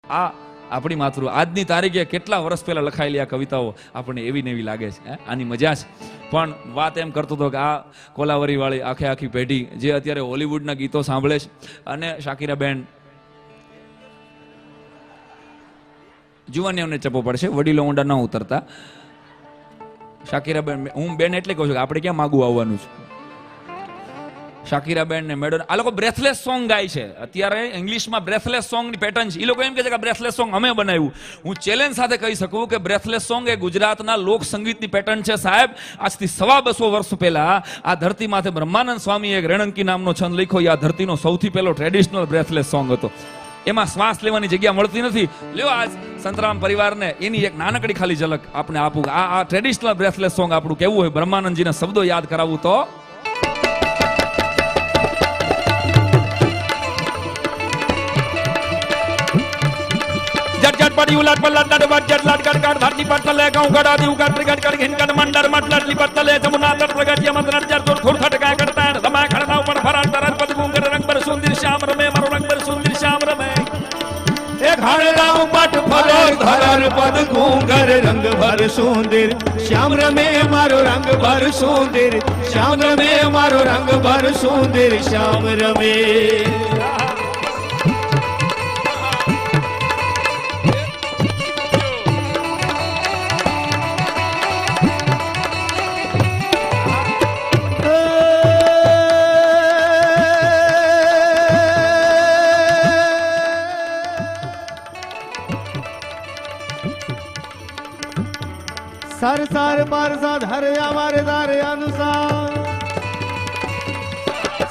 આ આપણી માતૃ આજની તારીખે કેટલા વર્ષ પહેલા લખાયેલી આ કવિતાઓ આપણને એવી ને એવી લાગે છે. આની મજા છે. પણ વાત એમ કરતો હતો કે આ કોલાવરી વાળી આખી પેઢી જે અત્યારે હોલીવુડના ગીતો સાંભળે છે અને શાકીરા બેન જુવાનીઓને ચપો પડશે, વડીલો ઊંડા ન ઉતરતા. શાકીરા બેન, હું બેન એટલે કહું છું કે આપણે ક્યાં માગું આવવાનું છે. શાકીરા બેન ને મેડન આ લોકો બ્રેથલેસ સોંગ ગાય છે અત્યારે ઇંગ્લિશમાં. બ્રેથલેસ સોંગ ની પેટર્ન છે. એ લોકો એમ કહે છે કે બ્રેથલેસ સોંગ અમે બનાવ્યું. હું ચેલેન્જ સાથે કહી શકું કે બ્રેથલેસ સોંગ એ ગુજરાતના લોક સંગીતની પેટર્ન છે સાહેબ. આજથી 250 વર્ષ પહેલા આ ધરતી માથે બ્રહ્માનંદ સ્વામી એક રેણંકી નામનો છંદ લખ્યો. આ ધરતીનો સૌથી પહેલો ટ્રેડિશનલ બ્રેથલેસ સોંગ હતો. એમાં શ્વાસ લેવાની જગ્યા મળતી નથી. લ્યો આજ સંતરામ પરિવારને એની એક નાનકડી ખાલી ઝલક આપણે આપું. આ ટ્રેડિશનલ બ્રેથલેસ સોંગ આપણું કેવું હોય, બ્રહ્માનંદજીના શબ્દો યાદ કરાવું તો पड़ी उलट पलट नट बजट लट कट कट धरती पर तले गांव गड़ा दी उगट प्रगट कर घिन कर मंडर मट लटली पर तले जमुना तट प्रगट ये मंत्र जर थोड़ थोड़ खटका करता है दमा खड़ना ऊपर फरार तरन पद गुंगर रंग पर सुंदर श्याम रमे मरो रंग पर सुंदर श्याम रमे एक हड़ना पट फरार धरर पद गुंगर रंग भर सुंदर श्याम रमे मारो रंग भर सुंदर श्याम रमे मारो रंग भर सुंदर श्याम रमे. सर सार बार साध हरे हमारे दार अनुसार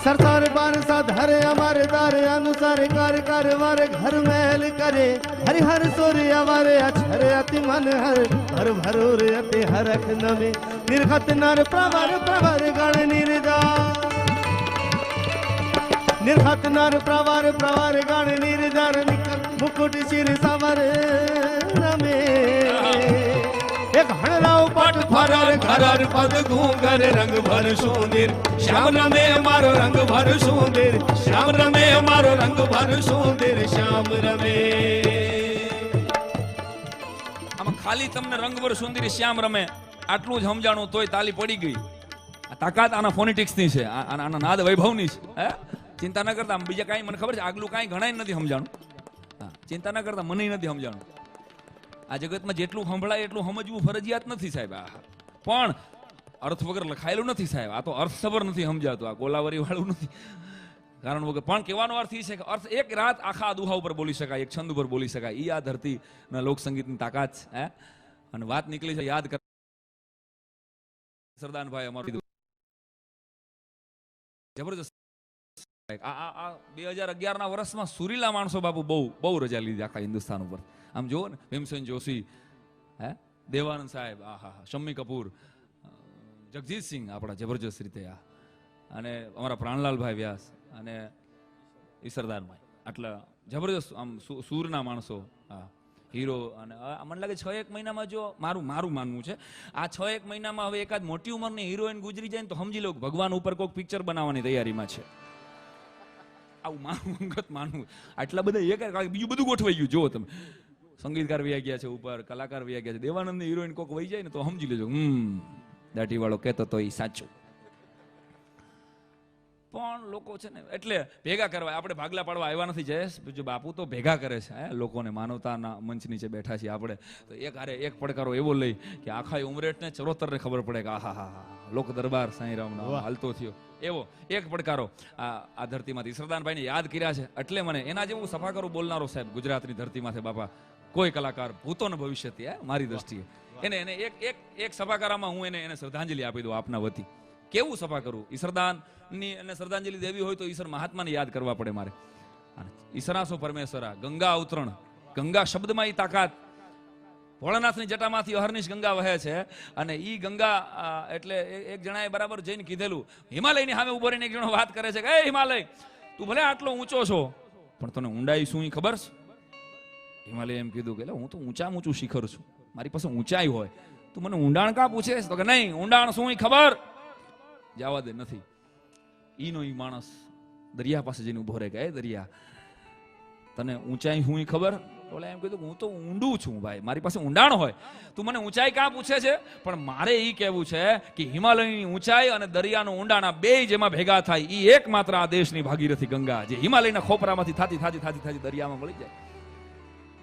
सर सार बार साध हरे हमारे दार अनुसार कर कर हमारे घर महल करे हरिहर सूर्य हमारे अक्षर अति मन हर भर भरोर अति हरख नमे निर्घत नर प्रवर प्रवर गण निर्दा निर्घत नर प्रवर प्रवर गण निर्धर मुकुट सिर सवर रमे एक हणराव पट फरर खरर पद घूंगर रंग भर सुंदर श्याम रमे मारो रंग भर सुंदर श्याम रमे मारो रंग भर सुंदर श्याम रमे. આમાં ખાલી તમને રંગભર સુંદરી શ્યામ રમે આટલું જ સમજાણું તોય તાલી પડી ગઈ. આ તાકાત આના ફોનેટિક્સ ની છે, આના નાદ વૈભવની છે. હે ચિંતા ન કરતા. બીજા કાંઈ મને ખબર છે આગલું કાંઈ ઘણાય નથી સમજાણું. ચિંતા ન કરતા, મને નથી સમજાણું. આ જગતમાં જેટલું સંભળાય એટલું સમજવું ફરજિયાત નથી સાહેબ. પણ અર્થ વગર લખાયેલું નથી સાહેબ. આ તો અર્થસભર નથી સમજાતું. આ ગોલાવરી વાળું નથી કારણ વગર. પણ કહેવાનો અર્થ એ છે કે અર્થ એક રાત આખા દુહા ઉપર બોલી શકાય, એક છંદ ઉપર બોલી શકાય. એ આ ધરતીના લોક સંગીતની તાકાત છે. અને વાત નીકળી છે યાદ કર સરદાનભાઈ અમારું જબરજસ્ત. આ 2011ના વર્ષમાં સુરીલા માણસો બાપુ બહુ રજા લીધી આખા હિન્દુસ્તાન ઉપર. આમ જુઓ ને, ભીમસેન જોશી, દેવાનંદ સાહેબ, શમ્મી કપૂર, જગજીતસિંહ આપણા જબરજસ્ત રીતે, અને અમારા પ્રાણલાલભાઈ વ્યાસ અને ઈસરદાનભાઈ, આટલા જબરજસ્ત આમ સૂરના માણસો, હીરો. અને મને લાગે 6-1 મહિનામાં, જો મારું માનવું છે, આ 6-1 મહિનામાં હવે એકાદ મોટી ઉંમરની હિરોઈન ગુજરી જાય ને તો સમજી લો ભગવાન ઉપર કોઈક પિક્ચર બનાવવાની તૈયારીમાં છે. આવું મારું અંગત માનવું. આટલા બધા એક બીજું બધું ગોઠવાઈ ગયું. જુઓ તમે, સંગીતકાર વયા ગયા છે ઉપર, કલાકાર વયા ગયા છે. દેવાનંદ ની હિરોઈન કોક વહી જાય ને તો સમજી લેજો દાઢી વાળો કહેતો તો એ સાચું. પણ લોકો છે ને એટલે ભેગા કરવા આપણે ભાગલા પાડવા આવ્યા નથી જયેશ. જો બાપુ તો ભેગા કરે છે લોકોને. માનવતાના મંચ નીચે બેઠા છીએ આપણે તો એક પડકારો એવો લઈ કે આખા ઉમરેઠને ચરોતરને ખબર પડે કે આહા લોક દરબાર સાંઈરામનો હાલતો થયો. એવો એક પડકારો આ ધરતીમાંથી ઈસરદાનભાઈને યાદ કર્યા છે. એટલે મને એના જેવું સફાકારો બોલનારો સાહેબ ગુજરાતની ધરતીમાંથી બાપા કોઈ કલાકાર ભૂતો ને ભવિષ્યથી મારી દ્રષ્ટિએ એને એક સભાકારામાં હું એને શ્રદ્ધાંજલિ આપી દઉં આપના વતી. કેવું સભા કરું? ઈસરદાનની એને શ્રદ્ધાંજલિ દેવી હોય તો ઈશ્વર મહાત્માને યાદ કરવા પડે મારે. ઈસરાસો પરમેશ્વરા, ગંગા અવતરણ, ગંગા શબ્દમાં ઈ તાકાત. ભોળાનાથની જટામાંથી અહર્નિશ ગંગા વહે છે. અને ઈ ગંગા એટલે એક જણાએ બરાબર જઈને કીધેલું, હિમાલયની સામે ઉભો રહીને એક જણો વાત કરે છે કે એ હિમાલય, તું ભલે આટલો ઊંચો છો પણ તને ઊંડાઈ શું ઈ ખબર છે? હિમાલય એમ કીધું કે હું તો ઊંચું શિખર છું, મારી પાસે ઊંચાઈ હોય, તું મને ઊંડાણ કા પૂછે? તો કે નહીં, ઊંડાણ શું ઈ ખબર? જવા દે નથી. ઈનો ઈ માણસ દરિયા પાસે જઈને ઉભો રહે કે એ દરિયા, તને ઊંચાઈ શું ઈ ખબર? ઓલા એમ કીધું હું તો ઊંડું છું ભાઈ, મારી પાસે ઊંડાણ હોય. તું મને ઊંચાઈ કાં પૂછે છે? પણ મારે એ કહેવું છે કે હિમાલયની ઊંચાઈ અને દરિયાનું ઊંડાણ આ બે જેમાં ભેગા થાય એ એકમાત્ર આ દેશની ભાગીરથી ગંગા, જે હિમાલયના ખોપરામાંથી થાતી દરિયામાં મળી જાય.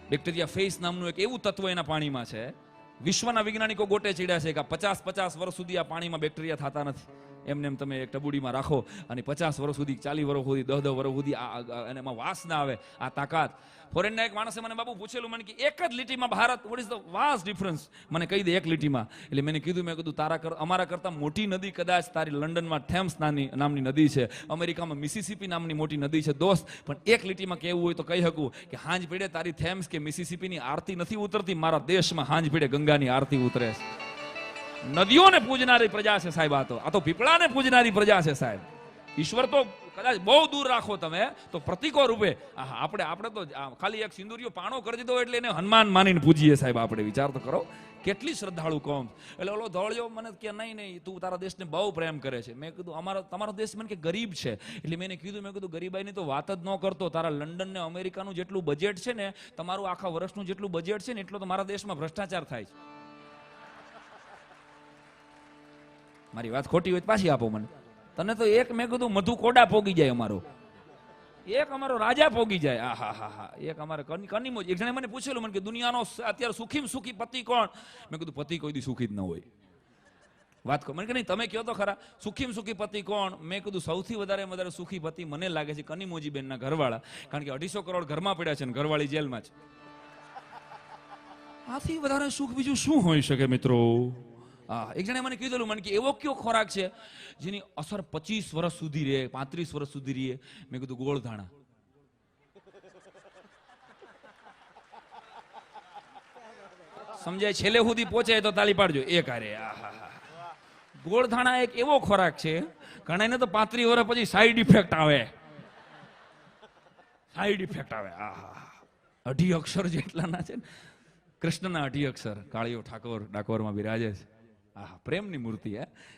બેક્ટેરિયા ફેસ નામનું એક એવું તત્વ એના પાણીમાં છે. વિશ્વના વૈજ્ઞાનિકો ગોટે ચડ્યા છે કે 50 વર્ષ સુધી આ પાણીમાં બેક્ટેરિયા થતા નથી. એમને એમ તમે એક ટબુડીમાં રાખો અને 50 વર્ષ સુધી, 40 વર્ષ સુધી, 10 વર્ષ સુધી અને એમાં વાસ ના આવે. આ તાકાત. ફોરેનના એક માણસે મને બાબુ પૂછેલું, મને કે એક જ લીટીમાં Bharat, what is the vast difference, મને કહી દે એક લીટીમાં. એટલે મેં કીધું અમારા કરતા મોટી નદી કદાચ તારી લંડનમાં થેમ્સ નામની નદી છે, અમેરિકામાં મિસિસિપી નામની મોટી નદી છે દોસ્ત, પણ એક લીટીમાં કહેવું હોય તો કહી શકું કે હાંજ પીડે તારી થેમ્સ કે મિસિસિપીની આરતી નથી ઉતરતી, મારા દેશમાં હાંજ પીડે ગંગાની આરતી ઉતરે છે. નદીઓને પૂજનારી પ્રજા છે સાહેબ. આ તો પીપળાને પૂજનારી પ્રજા છે સાહેબ. ઈશ્વર તો કદાચ બહુ દૂર રાખો તમે તો પ્રતિકો રૂપે આપણે તો ખાલી એક સિંદુરિયો પાણો કરી દીધો એટલે એને હનુમાન માનીને પૂજીએ સાહેબ. આપણે વિચાર તો કરો કેટલી શ્રદ્ધાળુ કોમ. એટલે ઓલો ધોળિયો મને કે નહીં તું તારા દેશને બહુ પ્રેમ કરે છે. મેં કીધું તમારો દેશ મને કે ગરીબ છે. એટલે મેં કીધું ગરીબાઈની તો વાત જ ન કરતો. તારા લંડન ને અમેરિકાનું જેટલું બજેટ છે ને, તમારું આખા વર્ષનું જેટલું બજેટ છે ને, એટલો તો મારા દેશમાં ભ્રષ્ટાચાર થાય છે. મારી વાત ખોટી હોય પાછી આપો મને. તને તો એક મેં કીધું મધુ કોડા પોગી જાય, અમારો રાજા પોગી જાય. આહા એક અમારે કનીમો. એક જણે મને પૂછેલું, મને કે દુનિયાનો અત્યારે સુખીમાં સુખી પતિ કોણ? મેં કીધું પતિ કોઈ દી સુખી જ ન હોય. વાત કહો મને કે નહીં, તમે કહો તો ખરા સુખીમાં સુખી પતિ કોણ? મેં કીધું સૌથી વધારે સુખી પતિ મને લાગે છે કનીમોજી બેનના ઘરવાળા, કારણ કે 250 કરોડ ઘરમાં પડ્યા છે ને ઘરવાળી જેલમાં છે. આથી વધારે સુખ બીજું શું હોઈ શકે મિત્રો? એક જણે મને કીધેલું, મને કે એવો કયો ખોરાક છે જેની અસર 25 વર્ષ સુધી રહે, 35 વર્ષ સુધી રહે? મેં કીધું ગોળધાણા. સમજાય? છેલ્લે સુધી પહોંચે તો તાલી પાડજો. એક આરે ગોળધાણા એક એવો ખોરાક છે, ઘણાને તો 35 વર્ષ પછી સાઈડ ઇફેક્ટ આવે. 2.5 અક્ષર જેટલાના છે ને, કૃષ્ણના 2 અક્ષર. કાળીઓ ઠાકોર ડાકોરમાં બિરાજે છે. પ્રેમની મૂર્તિ.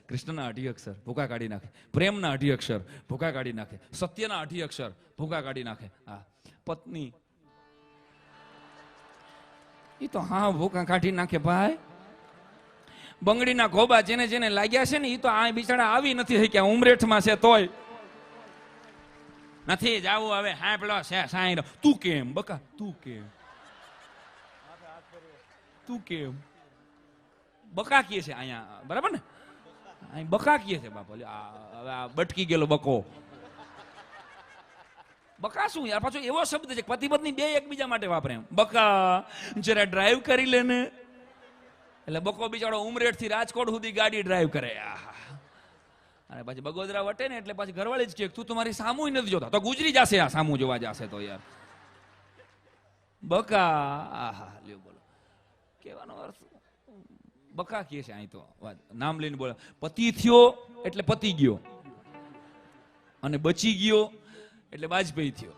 કૃષ્ણના 2 અક્ષર ભૂકા કાઢી નાખે, પ્રેમના 2 અક્ષર ભૂકા કાઢી નાખે, સત્યના 2 અક્ષર ભૂકા કાઢી નાખે. પત્ની એ તો ભૂકા કાઢી નાખે ભાઈ. બંગડીના ખોબા જેને લાગ્યા છે ને, એ તો આ બિચારા આવી નથી શક્યા, ઉમરેઠમાં છે તોય નથી જાવું. હવે હા પેલો સાંઈ તું કેમ બકા, તું કેમ બકા કીએ છે અહીંયા, બરાબર ને? અહીં બકા કીએ છે બાપા. હવે આ બટકી ગયેલો બકો. બકા શું યાર? પાછો એવો શબ્દ છે પતિ પત્ની બે એકબીજા માટે વાપરે. એમ બકા જરા ડ્રાઈવ કરી લે ને. એટલે બકો બિચારો ઉમરેઠ થી રાજકોટ સુધી ગાડી ડ્રાઈવ કરે. અને પછી બગોદરા વટે ને એટલે પછી ઘરવાળી જ કે તું તમારી સામું નથી જોતા, તો ગુજરી જશે. આ સામું જોવા જશે તો યાર બકા. લ્યો બોલો કેવાનો અર્થ. બકા કહે છે અહીં તો નામ લઈને બોલે. પતિ થયો એટલે પતિ ગયો, અને બચી ગયો એટલે બાજપેયી થયો.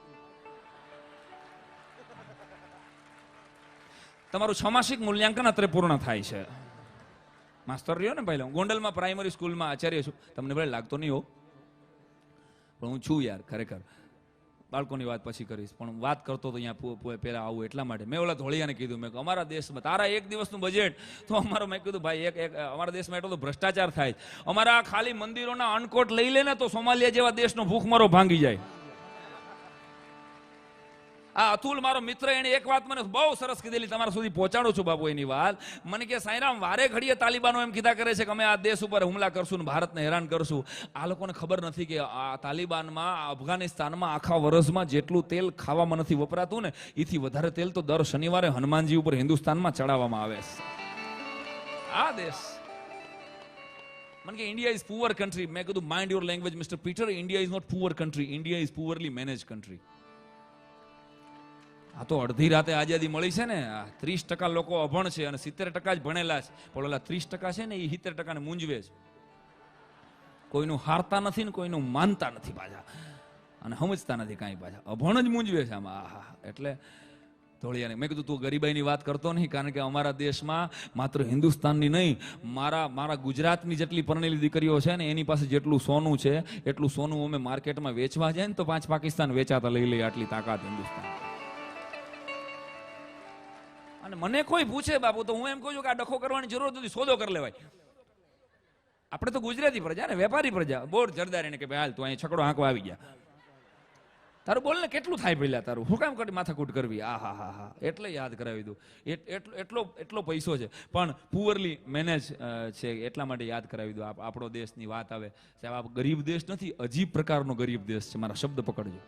તમારું 6 માસિક મૂલ્યાંકન અત્રે પૂર્ણ થાય છે. માસ્તર રહ્યો ને પહેલા, હું ગોંડલમાં પ્રાઇમરી સ્કૂલમાં આચાર્ય છું. તમને ભલે લાગતો નહીં હો, પણ હું છું યાર ખરેખર. બાળકોની વાત પછી કરીશ, પણ વાત કરતો તો અહીંયા પેલા આવું એટલા માટે. મેં ઓલા ધોળિયાને કીધું, મેં અમારા દેશમાં તારા એક દિવસનું બજેટ તો અમારો, મેં કીધું ભાઈ એક અમારા દેશમાં એટલો તો ભ્રષ્ટાચાર થાય. અમારા ખાલી મંદિરોના અનકોટ લઈ લે ને તો સોમાલિયા જેવા દેશનો ભૂખમરો ભાંગી જાય. આ અતુલ મારો મિત્ર, એને એક વાત મને બહુ સરસ કીધેલી, તમારા સુધી પહોંચાડું છું બાપુ એની વાત. મને કે સાંઈરામ વારે ઘડીએ તાલિબાનો એમ કીધા કરે છે કે અમે આ દેશ ઉપર હુમલા કરશું ને ભારતને હેરાન કરશું. આ લોકોને ખબર નથી કે આ તાલિબાનમાં, અફઘાનિસ્તાનમાં આખા વર્ષમાં જેટલું તેલ ખાવામાં નથી વપરાતું ને, એથી વધારે તેલ તો દર શનિવારે હનુમાનજી ઉપર હિન્દુસ્તાનમાં ચડાવવામાં આવે છે. આ દેશ મને કે ઇન્ડિયા ઇઝ પુઅર કન્ટ્રી. મેં કીધું mind your language mister Peter. India is not poor country, India is poorly manage country. આ તો અડધી રાતે આઝાદી મળી છે ને, 30% લોકો અભણ છે અને 70% જ ભણેલા છે. પણ ઓલા 30% છે ને એ 70%ને મૂંઝવે છે. કોઈનું હારતા નથી ને કોઈનું માનતા નથી પાછા, અને સમજતા નથી કાંઈ પાછા. અભણ જ મૂંઝવે છે આમાં. એટલે ધોળિયાને મેં કીધું તું ગરીબાઈની વાત કરતો નહીં, કારણ કે અમારા દેશમાં માત્ર હિન્દુસ્તાનની નહીં, મારા ગુજરાતની જેટલી પરણેલી દીકરીઓ છે ને, એની પાસે જેટલું સોનું છે એટલું સોનું અમે માર્કેટમાં વેચવા જાય ને તો 5 પાકિસ્તાન વેચાતા લઈ લઈએ. આટલી તાકાત હિન્દુસ્તાન. અને મને કોઈ પૂછે બાપુ તો હું એમ કહું છું કે આ ડખો કરવાની જરૂર નથી, સોદો કરી લેવાય. આપણે તો ગુજરાતી પ્રજા ને, વેપારી પ્રજા, બોર જરદારીને કે ભાઈ હાલ તું અહીં છકડો હાંકવા આવી ગયા, તારું બોલ ને કેટલું થાય પહેલા, તારું શું કામ કરી માથાકૂટ કરવી. આ હા હા હા, એટલે યાદ કરાવી દઉં. એટલો પૈસો છે પણ પુઅરલી મેનેજ છે, એટલા માટે યાદ કરાવી દઉં. આપણો દેશની વાત આવે સાહેબ, આ ગરીબ દેશ નથી, અજીબ પ્રકારનો ગરીબ દેશ છે. મારા શબ્દ પકડજો,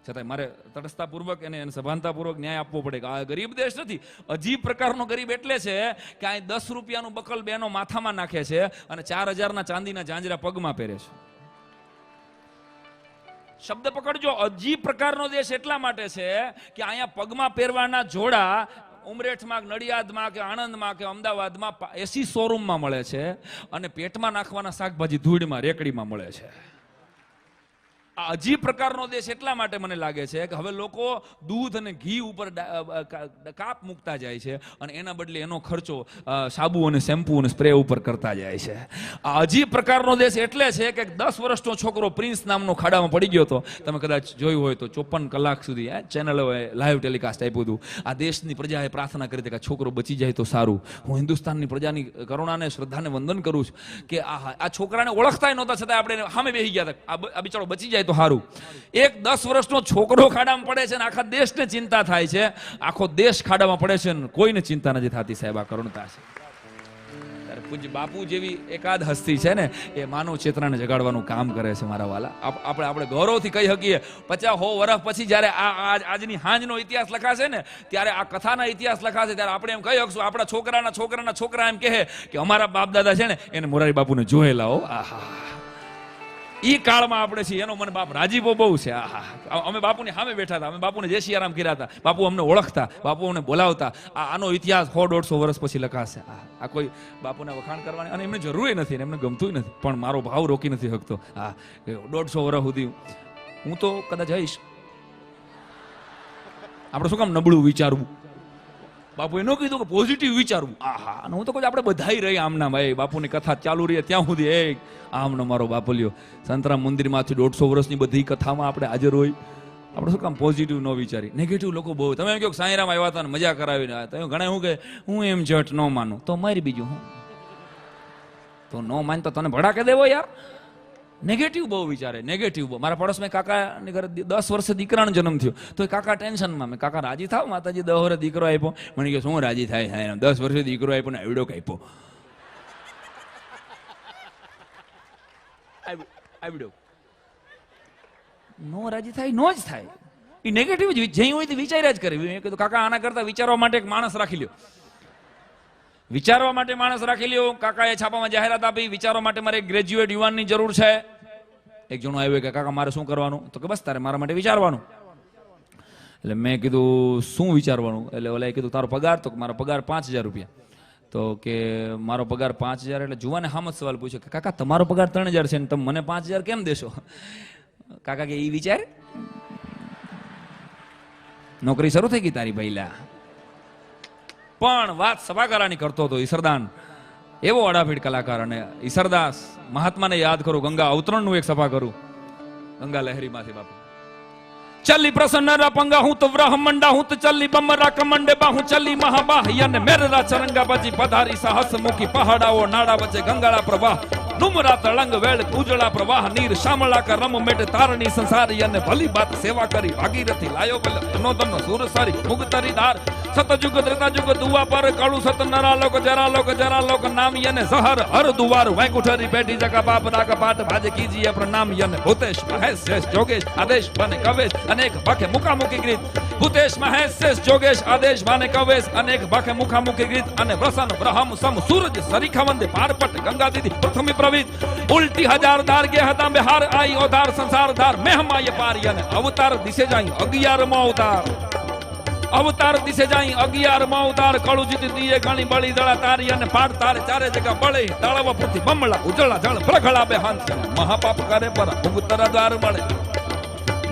છતાંય મારે તટસ્થતાપૂર્વક એને સભાનતાપૂર્વક ન્યાય આપવો પડે કે આ ગરીબ દેશ નથી, અજીબ પ્રકારનો ગરીબ એટલે છે કે અહીં 10 રૂપિયાનું બકલ બેનો માથામાં નાખે છે અને 4000ના ચાંદીના જાંજરા પગમાં પહેરે છે. શબ્દ પકડજો, અજીબ પ્રકારનો દેશ એટલા માટે છે કે અહીંયા પગમાં પહેરવાના જોડા ઉમરેઠમાં, નડિયાદમાં કે આણંદમાં કે અમદાવાદમાં એસી શોરૂમમાં મળે છે અને પેટમાં નાખવાના શાકભાજી ધૂળમાં રેકડીમાં મળે છે. આ અજીબ પ્રકારનો દેશ એટલા માટે મને લાગે છે કે હવે લોકો દૂધ અને ઘી ઉપર કાપ મૂકતા જાય છે અને એના બદલે એનો ખર્ચો સાબુ અને શેમ્પુ અને સ્પ્રે ઉપર કરતા જાય છે. આ અજીબ પ્રકારનો દેશ એટલે છે કે 10 વર્ષનો છોકરો પ્રિન્સ નામનો ખાડામાં પડી ગયો હતો. તમે કદાચ જોયું હોય તો 54 કલાક સુધી ચેનલોએ લાઈવ ટેલિકાસ્ટ આપ્યું હતું. આ દેશની પ્રજાએ પ્રાર્થના કરી હતી કે છોકરો બચી જાય તો સારું. હું હિન્દુસ્તાનની પ્રજાની કરુણાને, શ્રદ્ધાને વંદન કરું છું કે આ છોકરાને ઓળખતા નહોતા છતાં આપણે સામે બેસી ગયા હતા, આ બિચારો બચી જાય તો સારું. એક 10 વર્ષનો છોકરો ખાડામાં પડે છે ને આખા દેશને ચિંતા થાય છે, આખો દેશ ખાડામાં પડે છે ને કોઈને ચિંતા નથી થતી. સાહેબ, આ કરુણતા છે. પૂજ્ય બાપુ જેવી એકાદ હસ્તી છે ને એ માનવ ચેતનાને જગાડવાનું કામ કરે છે. મારા વાલા, આપણે ગૌરવથી કહી શકીએ 50-100 વર્ષ પછી જ્યારે આજની હાંજનો ઇતિહાસ લખાશે ને, ત્યારે આ કથાના ઇતિહાસ લખાશે, ત્યારે આપણે એમ કહી શકશું આપણા છોકરાના છોકરા એમ કહે કે અમારા બાપ દાદા છે ને એને મોરારી બાપુને જોયેલા હો. આહા, ઈ કાળમાં આપણે છીએ, એનો મને બાપ રાજીપો બહુ છે. આહા, અમે બાપુની સામે બેઠા હતા, અમે બાપુને જય સિયારામ કર્યા હતા, બાપુ અમને ઓળખતા, બાપુ અમને બોલાવતા. આનો ઇતિહાસ 100-150 વર્ષ પછી લખાશે. આ કોઈ બાપુને વખાણ કરવાની અને એમને જરૂર નથી, એમને ગમતું નથી, પણ મારો ભાવ રોકી નથી શકતો. હા, 150 વર્ષ સુધી હું તો કદાચ જઈશ. આપણે શું કામ નબળું વિચારવું? બાપુ એનો કીધું કે પોઝિટિવ વિચારવું. આહા, અને હું તો કહું આપણે બધાય રહી આમના ભાઈ, બાપુની કથા ચાલુ રહી ત્યાં સુધી આમનો મારો બાપુ લ્યો સંતરામ મંદિરમાંથી 150 વર્ષની બધી કથામાં આપણે હાજર હોય. આપણે શું કામ પોઝિટિવ ન વિચારી? નેગેટિવ લોકો બહુ. તમે એમ કહો સાંઈરામ આવ્યા હતા ને મજા કરાવીને આવ્યા, તમે ઘણા શું કહે હું એમ જટ ન માનું તો મારી બીજું હું તો ન માન તો તને ભડાકે દેવો યાર. નેગેટિવ બહુ વિચારે, નેગેટિવ બહુ. મારા પડોશમાં કાકાની ઘરે 10 વર્ષે દીકરાનો જન્મ થયો તો એ કાકા ટેન્શનમાં. મેં કાકા રાજી થાવ, માતાજી 10 વર્ષે દીકરો આપ્યો. મને કે શું રાજી થાય, 10 વર્ષે દીકરો આપ્યો ને આવડો આપ્યો. આવડો નો રાજી થાય, નો જ થાય. એ નેગેટિવ જ જઈ હોય તો વિચાર્યા જ કરે. મેં કીધું કાકા આના કરતા વિચારવા માટે એક માણસ રાખી લ્યો, વિચારવા માટે માણસ રાખી લ્યો. કાકાએ છાપામાં જાહેરાત આપી, વિચારવા માટે મારે ગ્રેજ્યુએટ યુવાનની જરૂર છે. એક જણો આવ્યો કે કાકા મારે શું કરવાનું? તો કે બસ તારે મારા માટે વિચારવાનું. એટલે મેં કીધું શું વિચારવાનું? એટલે ઓલાએ કીધું તારો પગાર? તો મારો પગાર 5000 રૂપિયા. તો કે મારો પગાર 5000. એટલે જુવાને હામ જ સવાલ પૂછ્યો કે કાકા તમારો પગાર 3000 છે ને તમે મને 5000 કેમ દેશો? કાકા કે એ વિચાર નોકરી શરૂ થઈ ગઈ તારી ભાઈલા. પણ વાત સભાગારાની કરતો હતો ઈસરદાન, એવો અડાફીડ કલાકાર. અને ઈસરદાસ મહાત્માને યાદ કરું, ગંગા અવતરણનું એક સભા કરું, ગંગા લહેરીમાંથી બાપુ. चली प्रसन्न पंगा हूं तो व्रह मंडा हूं तो चली बमरा कमंडे बाहू चली महाबाह यने मेररा चरंगा बजी पधारी साहस मुखी पहाड़ाओ नाड़ा बचे गंगाड़ा प्रवाह नुमरा तड़ंग वेल उजड़ा प्रवाह नीर शामला का रम मेट तारणी संसारी यने भली बात सेवा करी भागीरथी लायो बल तनो तनो सूर सारी मुगतरी धार सतजुग त्रेताजुग दुआ पर काळू सत जरा लोक नाम यने सहर हर दुवार वैकुठरी बैठी जगह बाप राग पाठ भाज कीजिए प्रणाम यने भूतेश महेश शेष जोगेश आदेश बने कवेश अनेक बाके मुखामुखी गीत भूतेश महेश शेष जोगेश आदेश बने कवेश अनेक बाके मुखामुखी गीत अने प्रसन्न ब्रह्म सम सूरज सरीखा वंदे पारपट गंगा दीदी प्रथमी प्रवीत उल्टी हजार धार गे हता बिहार आई ओधार संसार धार मेहमा ये पार यने अवतार दिसे जाई 11मो अवतार दिसे जाई 11मो अवतार कळु जीत दिए गणी बळी दळा तारी अने पार तारे चारे जगह बळे तळव पृथ्वी बमला उजळा जळ प्रखळा बेहांत महापाप करे पर मुक्तरा द्वार मळे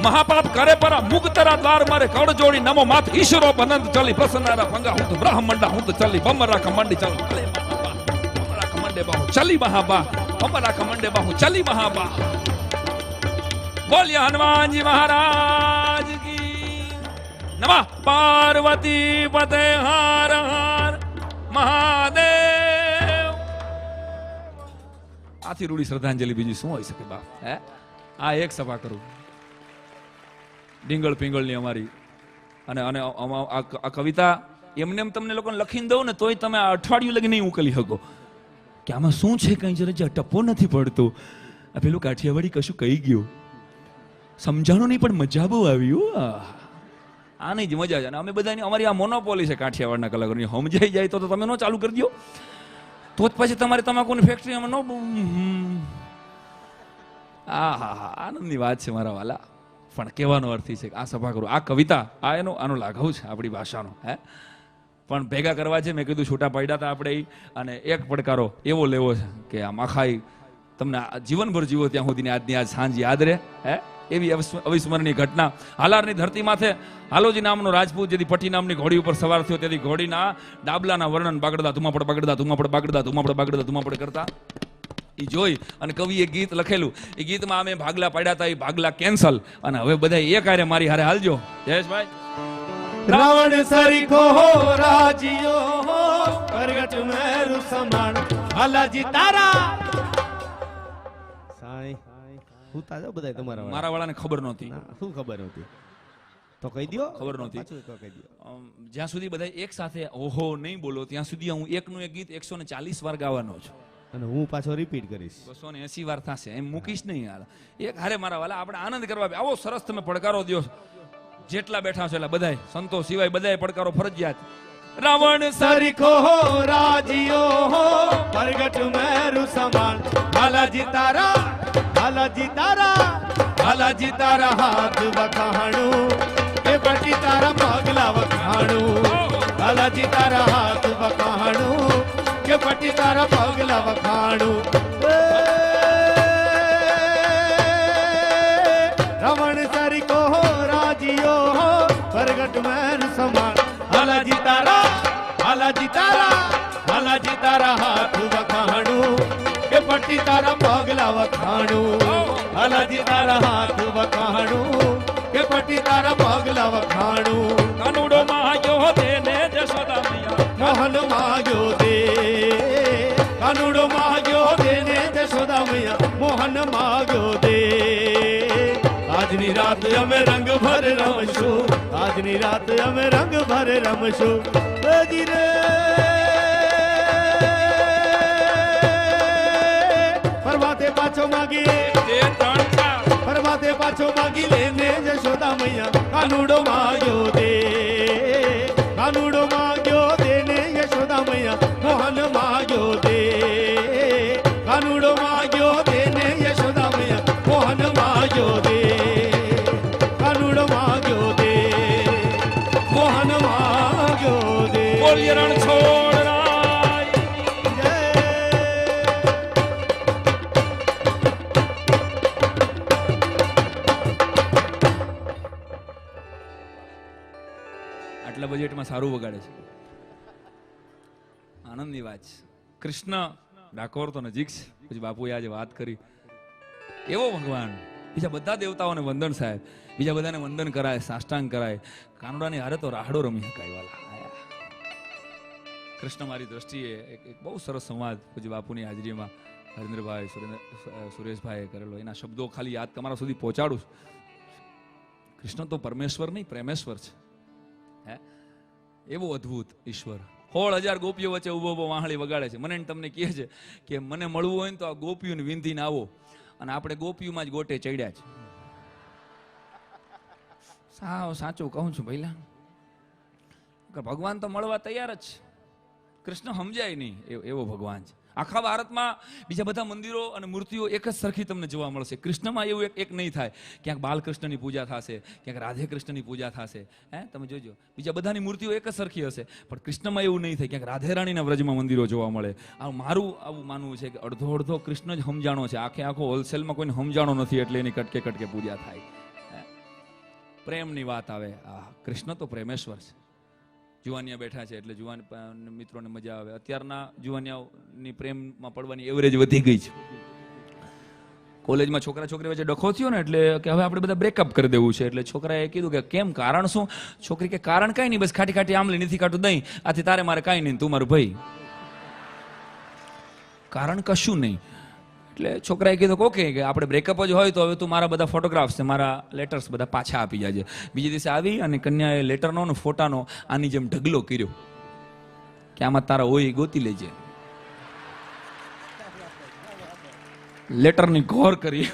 महापाप करे पर मुक्तरा द्वार मरे कड़ जोड़ी नमो मात ईश्वरो बनंत चली प्रसन्नारा पंगा हूं तो ब्रह्मंडा हूं तो चली बमरा कमंडी चली बमरा कमंडे बाहु चली महाबा बमरा कमंडे बाहु चली महाबा बोलिए हनुमान जी महाराज की नमः पार्वती पते हर આથી રૂડી શ્રદ્ધાંજલિ બીજી શું હોઈ શકે બાપ? હે, આ એક સભા કરું ડીંગળ પિંગળની અમારી, અને અને આ કવિતા એમને એમ તમને લોકોને લખીને દઉં ને તોય તમે આ અઠવાડિયું લગી નહીં ઉકલી શકો કે આમાં શું છે, કઈ જરા ટપ્પો નથી પડતો, આ પેલું કાઠિયાવાડી કશું કહી ગયું, સમજાણું નહીં પણ મજા બહુ આવ્યું. આની જ મજા છે. અને અમે બધાની અમારી આ મોનોપોલી છે કાઠિયાવાડના કલાકારોની. સમજાઈ જાય તો તમે નો ચાલુ કરી દો, તો જ પછી તમારે તમાકુની ફેક્ટરીમાં નો. આનંદની વાત છે મારા વાલા. પણ કહેવાનો અર્થ છે કે આ સભા કરું, આ કવિતા, આનો લાઘવ છે આપણી ભાષાનો. હે, પણ ભેગા કરવા છે. મેં કીધું છૂટા પડ્યા હતા આપણે, અને એક પડકારો એવો લેવો છે કે આ માખાઈ તમને જીવનભર જીવો ત્યાં સુધીની આજની આજ સાંજ યાદ રહે. હે, એવી અવિસ્મરણીય ઘટના. હાલારની ધરતી માથે હાલોજી નામનો રાજપૂત જેથી પટ્ટી નામની ઘોડી ઉપર સવાર થયો, તેથી ઘોડીના ડાબલાના વર્ણન બાગડતા ધુમાપડ બાગડતા ધુમાપડ બાગડતા ધુમાપડ બાગડતા ધુમાપડ કરતા એ જોઈ અને કવિએ ગીત લખેલું. એ ગીતમાં અમે ભાગલા પાડ્યા હતા, એ ભાગલા કેન્સલ. અને હવે બધા એક હારે મારી હારે હાલજો. જયેશભાઈ, રાવણ સરીખો હો રાજીઓ હો, પ્રગટ મેરુ સમાન હાલાજી તારા. સાઈ હું તાજો બધા તમારા મારા વાળાને ખબર નહોતી. શું ખબર નહોતી તો કહી દો. ખબર નહોતી. કહી દો. જ્યાં સુધી બધા એક સાથે ઓહો નહીં બોલો ત્યાં સુધી હું એકનું એક ગીત 140 વાર ગાવાનો છું, અને હું પાછો રિપીટ કરીશ. 280 વાર થશે, એમ મૂકીશ નહીં. યાર એક હારે મારા વાલા આપણે આનંદ કરવા. આવો સરસ તમે પડકારો દો. જેટલા બેઠા છે એટલા બધાય સંતો સિવાય બધાય પડકારો ફરજિયાત. રાવણ સરીખો હો રાજીઓ હો, પ્રગટ મેરુ સમાન હાલાજી તારા, હાલાજી તારા, હાલાજી તારા હાથ વખાણું કે પટી તારા પગલા વખાણું, હાલાજી તારા હાથ વખાણું કે પટી તારા પગલા વખાણું. રાવણ સરીખો હો રાજીઓ હો, પ્રગટ મેરુ સમાન હાલાજી તારા, હાલાજી તારા, હાલાજી તારા હાથ વખાણું કે પટ્ટી તારા પગલા વખાણું, હાલાજી તારા હાથ વખાણું કે પટ્ટી તારા પગલા વખાણું. કાનુડો માગ્યો તેને જશોદા મૈયા, મોહન માગ્યો દે, કાનુડો માગ્યો તેને જશોદા મૈયા, મોહન માગ્યો દે. આજની રાત અમે રંગ ભર રમશું, આજની રાત અમે રંગ ભર રમશું. હજી રે પરમાતે પાછો માગી, પરમાતે પાછો માગી લેને જશોદા મૈયા, કાનુડો માગ્યો દે, કાનુડો માગ્યો દે ને યશોદા મૈયા, મોહન માગ્યો દે, કાનુડો માગ્યો દે ને યશોદા મૈયા, મોહન માગ્યો દે, કાનુડો માગ્યો દે, મોહન માગ્યો દે. બોલીએ રણ છોડ રાય. આટલા બજેટમાં સારું વગાડે છે. આનંદની વાત છે. કૃષ્ણ ડાકોર તો નજીક છે, પછી બાપુએ આજે વાત કરી. એવો ભગવાન, બીજા બધા દેવતાઓને વંદન સાહેબ, બીજા બધાને વંદન કરાય, સાષ્ટાંગ કરાય. કાનુડાની હારે તો રાહડો રમી શકાય વાલા. કૃષ્ણ મારી દ્રષ્ટિએ એક બહુ સરસ સંવાદ પછી બાપુની હાજરીમાં હરેન્દ્રભાઈ સુરેશભાઈએ કરેલો. એના શબ્દો ખાલી યાદ તમારા સુધી પહોંચાડું. કૃષ્ણ તો પરમેશ્વર નહીં પ્રેમેશ્વર છે. હે, એવો અદ્ભુત ઈશ્વર 16,000 ગોપીઓ વચ્ચે ઉભો ઉભો વાહળી વગાડે છે. મને તમને કહે છે કે મને મળવું હોય ને તો આ ગોપીઓને વિંધીને આવો, અને આપણે ગોપીઓમાં જ ગોટે ચડ્યા છે. સાચું કહું છું ભઈલા, ભગવાન તો મળવા તૈયાર જ છે. કૃષ્ણ સમજાય નહીં એવો ભગવાન છે. આખા ભારતમાં બીજા બધા મંદિરો અને મૂર્તિઓ એક જ સરખી તમને જોવા મળશે. કૃષ્ણમાં એવું એક નહીં થાય. ક્યાંક બાલકૃષ્ણની પૂજા થશે, ક્યાંક રાધે કૃષ્ણની પૂજા થશે. હે, તમે જોજો બીજા બધાની મૂર્તિઓ એક જ સરખી હશે, પણ કૃષ્ણમાં એવું નહીં થાય. ક્યાંક રાધે રાણીના વ્રજમાં મંદિરો જોવા મળે. મારું આવું માનવું છે કે અડધો અડધો કૃષ્ણ જ સમજાણો છે. આખો હોલસેલમાં કોઈને સમજાણો નથી, એટલે એની કટકે કટકે પૂજા થાય. પ્રેમની વાત આવે, કૃષ્ણ તો પ્રેમેશ્વર છે. જુવાનિયા બેઠા છે એટલે જુવાન મિત્રોને મજા આવે. અત્યારના જુવાનિયાઓની પ્રેમમાં પડવાની એવરેજ વધી ગઈ છે. કોલેજમાં છોકરા છોકરી વચ્ચે ડખો થયો ને એટલે કે હવે આપણે બધા બ્રેકઅપ કરી દેવું છે. એટલે છોકરાએ કીધું કે કેમ, કારણ શું? છોકરી કે કારણ કાંઈ નહીં, બસ ખાટી ખાટી આમલી નથી કાઢું દહીં, આથી તારે મારે કાંઈ નહીં, તું મારું ભાઈ. કારણ કશું નહીં. એટલે છોકરાએ કીધું કે ઓકે કે આપણે બ્રેકઅપ જ હોય તો હવે તું મારા બધા ફોટોગ્રાફ્સ ને મારા લેટર્સ બધા પાછા આપી જાજે. બીજે દિવસે આવી અને કન્યાએ લેટરનો ને ફોટાનો આની જેમ ઢગલો કર્યો કે આમાં તારા હોય એ ગોતી લેજે. લેટરની ઘોર કરી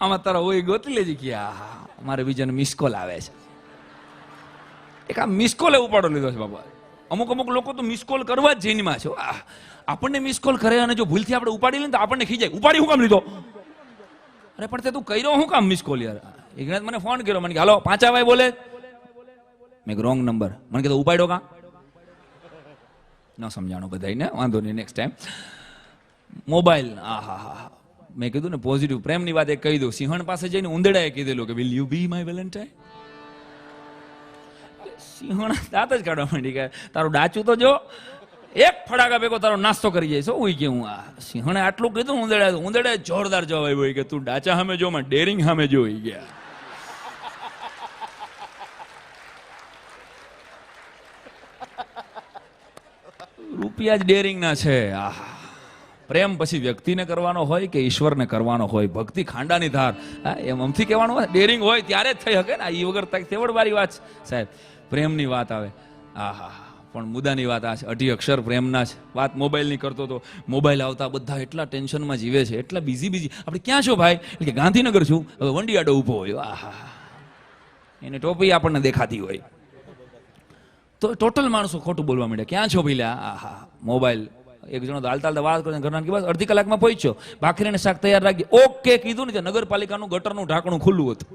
આમાં તારા હોય ગોતી લેજે કે મારે બીજાને મિસ કોલ આવે છે. એક આ મિસ કોલ ઉપાડો લીધો છે બાબા. અમુક લોકો તો મિસ કોલ કરવા જ જૈનમાં છે. આપણને મિસ કોલ કરે અને જો ભૂલથી આપણે ઉપાડી લઈએ તો આપણને ખીજાય, ઉપાડી હું કામ લીધો? અરે પણ તે તું કર્યો હું કામ મિસ કોલ યાર? એકનાથ મને ફોન કર્યો, મને કે હાલો 5 વાય બોલે. મેં રોંગ નંબર. મને કીધું ઉપાડ્યો કા? ન સમજાણો બધાને, વાંધો નહીં નેક્સ્ટ ટાઈમ. મોબાઈલ મેં કીધું ને પોઝિટિવ પ્રેમની વાત એક કહી દઉં. સિંહણ પાસે જઈને ઉંદરડાએ કીધેલું કે will you be my valentine. સિંહણ દાંત જ કાઢવા માંડી કે તારું ડાચું તો જો એક ફડાકા ભેગો તારો નાસ્તો કરી જાય. શું હોય કે હું સિંહણે આટલું કીધું ઉંદરડાએ જોરદાર જવાબ આવ્યો કે તું ડાચા સામે જો માં ડેરિંગ સામે જોઈ ગયા. રૂપિયા જ ડેરિંગ ના છે. પ્રેમ પછી વ્યક્તિને કરવાનો હોય કે ઈશ્વરને કરવાનો હોય? ભક્તિ ખાંડાની ધાર, એમ અમથી કહેવાનું હોય. ડેરિંગ હોય ત્યારે જ થઈ શકે ને. એ વગર તેવડવાળી વાત સાહેબ. પ્રેમની વાત આવે પણ મુદ્દાની વાત આ છે. 18 અક્ષર પ્રેમના છે. વાત મોબાઈલની કરતો તો મોબાઈલ આવતા બધા એટલા ટેન્શનમાં જીવે છે, એટલા બીજી. આપણે ક્યાં છો ભાઈ? એટલે કે ગાંધીનગર છું. હવે વંડિયાડો ઊભો હોય, એને ટોપી આપણને દેખાતી હોય તો ટોટલ માણસો ખોટું બોલવા માંડ્યા. ક્યાં છો ભાઈ? મોબાઈલ. એક જણો હાલતા વાત કરે, ઘરના કે બસ અડધી કલાકમાં પહોંચ્યો, ભાખરીને શાક તૈયાર રાખી. ઓકે કીધું ને, નગરપાલિકાનું ગટરનું ઢાંકણું ખુલ્લું હતું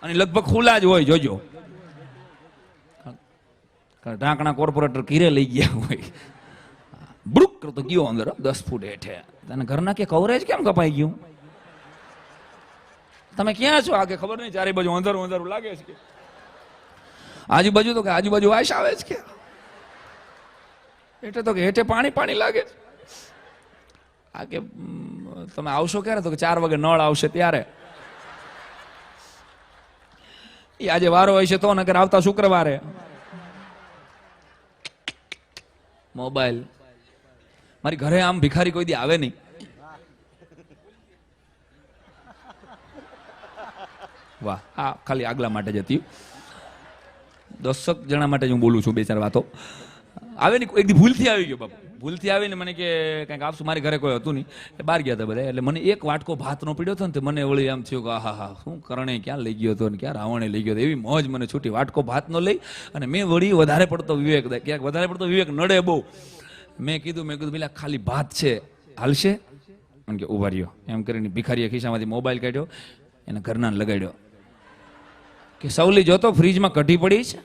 અને લગભગ ખુલ્લા જ હોય, જોજો. ઢાંકણા કોર્પોરેટર કીરે લઈ ગયા હોય. બ્રુક કરતો ગયો અંદર 10 ફૂટ હેઠે. તને ઘરના કે કવરેજ કેમ કપાઈ ગયું? તમે ક્યાં છો? આગે ખબર નહીં, ચારે બાજુ અંધારું લાગે છે. આજુબાજુ તો કે આજુબાજુ વાસ આવે છે કે એટલે તો કે હેઠે પાણી લાગે છે. આ કે તમે આવશો ક્યારે? તો કે 4 વાગે નળ આવશે ત્યારે. એ આજે વારો હોય છે તો નકર આવતા શુક્રવારે. મોબાઈલ. મારી ઘરે આમ ભિખારી કોઈ દી આવે નહીં. વાહ, હા ખાલી આગલા માટે જ હતી. 10 જણા માટે હું બોલું છું 2-4 વાતો. આવે ને એક દી ભૂલથી આવી ગયો બાપુ. ભૂલથી આવીને મને કે કંઈક આપશું. મારી ઘરે કોઈ હતું નહીં, બહાર ગયા હતા બધા. એટલે મને એક વાટકો ભાતનો પીડ્યો હતો ને, મને વળી આમ થયું કે શું કરણે ક્યાં લઈ ગયો હતો ને ક્યાં રાવણે લઈ ગયો હતો. એવી મોજ મને છૂટી. વાટકો ભાતનો લઈ અને મેં વળી વધારે પડતો વિવેક, ક્યાંક વધારે પડતો વિવેક નડે બહુ. મેં કીધું પેલા ખાલી ભાત છે, હાલશે? મને કે ઉભા રહ્યો. એમ કરીને ભિખારીએ ખિસ્સામાંથી મોબાઈલ કાઢ્યો, એને ઘરના લગાડ્યો કે સૌલી જોતો ફ્રીજમાં કઢી પડી છે.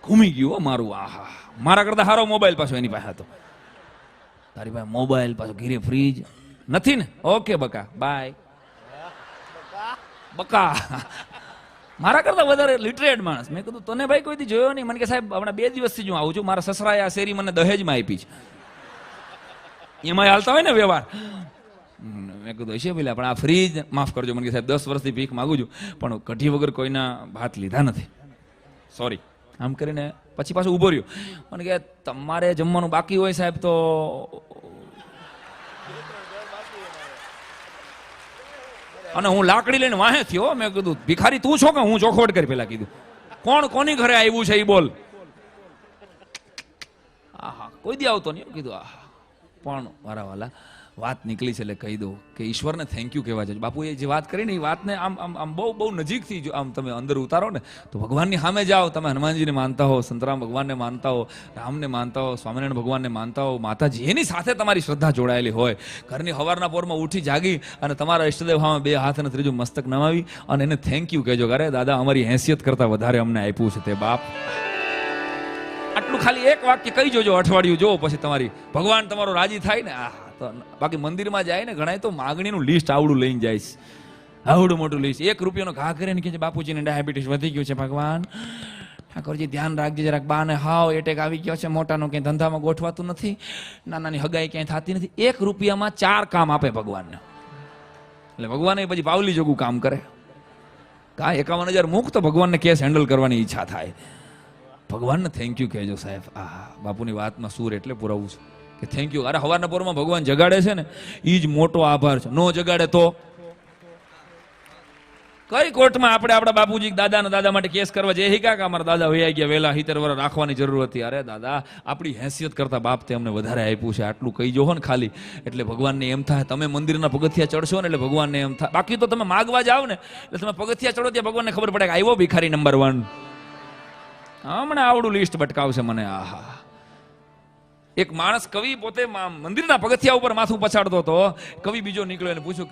ઘૂમી ગયું મારું. મારા કરતા સારો મોબાઈલ પાછો એની પાસે હતો. તારી પાસે મોબાઈલ પાછો, ઘીરે ફ્રીજ નથી ને? ઓકે બકા, બાય. બકા મારા કરતા વધારે લિટરેટ માણસ. મેં કીધું તને ભાઈ કોઈ દી જોયો નહીં? મને કે સાહેબ હમણાં 2 દિવસથી હું આવું છું. મારા સસરાએ આ શેરી મને દહેજમાં આપી છે. એમાં હાલતા હોય ને વ્યવહાર. મેં કીધું હશે પેલા, પણ આ ફ્રીજ માફ કરજો. મને કે સાહેબ 10 વર્ષથી ભીખ માગું છું પણ કઢી વગર કોઈના ભાત લીધા નથી, સોરી. આમ કરીને પછી પાછું ઉભો રહ્યો. મને કે તમારે જમવાનું બાકી હોય સાહેબ તો અને હું લાકડી લઈને વાહે થયો. મેં કીધું ભિખારી તું છો કે હું ચોખવટ કરી? પેલા કીધું કોણ કોની ઘરે આવ્યું છે એ બોલ. કોઈ દી આવતો નહીં કીધું. પણ મારા વાલા વાત નીકળી છે એટલે કહી દઉં કે ઈશ્વરને થેન્ક યુ કહેવા છે. બાપુએ જે વાત કરી ને એ વાતને આમ બહુ નજીકથી જો આમ તમે અંદર ઉતારો ને તો ભગવાનની સામે જાઓ. તમે હનુમાનજીને માનતા હો, સંતરામ ભગવાનને માનતા હો, રામને માનતા હો, સ્વામિનારાયણ ભગવાનને માનતા હો, માતાજી એની સાથે તમારી શ્રદ્ધા જોડાયેલી હોય. ઘરની સવારના પોરમાં ઉઠી જાગી અને તમારા ઈષ્ટદેવ સામે 2 હાથ અને ત્રીજું મસ્તક નમાવી અને એને થેન્ક યુ કહેજો. અરે દાદા અમારી હેસિયત કરતા વધારે અમને આપ્યું છે તે બાપ. આટલું ખાલી એક વાક્ય કહી જોજો, અઠવાડિયું જો પછી તમારી ભગવાન તમારો રાજી થાય ને. બાકી મંદિરમાં જાય ને ઘણા તો માગણીનું લિસ્ટ આવડું લઈને જાય છે, આવડું મોટું લિસ્ટ. 1 રૂપિયાનો ઘા કરીને કે બાપુજીને ડાયાબિટીસ વધી ગયું છે, ભગવાન ઠાકોરજી ધ્યાન રાખજે જરાક. બાને હાવ એટેક આવી ગયો છે, મોટાનો ક્યાંય ધંધામાં ગોઠવાતું નથી, નાનાની હગાઈ ક્યાંય થતી નથી. 1 રૂપિયામાં 4 કામ આપે ભગવાનને. એટલે ભગવાન પછી પાવલી જોગું કામ કરે. કા 51,000 મુખ તો ભગવાનને કેસ હેન્ડલ કરવાની ઈચ્છા થાય. ભગવાનને થેન્ક યુ કહેજો સાહેબ. બાપુની વાતમાં સૂર એટલે પુરાવું છું કે થેન્ક યુ. અરે સવારના પોરમાં ભગવાન જગાડે છે ને એ જ મોટો આભાર છે. નો જગાડે તો કઈ કોર્ટમાં આપણે આપણા બાપુજી દાદા માટે કેસ કરવા જઈએ કે અમારા દાદા વૈયા ગયા વહેલા 70 વર્ષ રાખવાની જરૂર હતી. અરે દાદા આપણી હેસિયત કરતા બાપ તે અમને વધારે આપ્યું છે, આટલું કહી જો ને ખાલી એટલે ભગવાનને એમ થાય તમે મંદિરના પગથિયા ચડશો ને એટલે ભગવાનને એમ થાય. બાકી તો તમે માગવા જાવ ને એટલે તમે પગથિયા ચડો ત્યાં ભગવાનને ખબર પડે કે આવ્યો ભિખારી નંબર 1. હમણાં આવડું લિસ્ટ ભટકાવશે મને. આહા, એક માણસ કવિ પોતે મંદિરના પગથિયા ઉપર માથું પછાડતો હતો. કવિ બીજો નીકળ્યો અને પૂછ્યું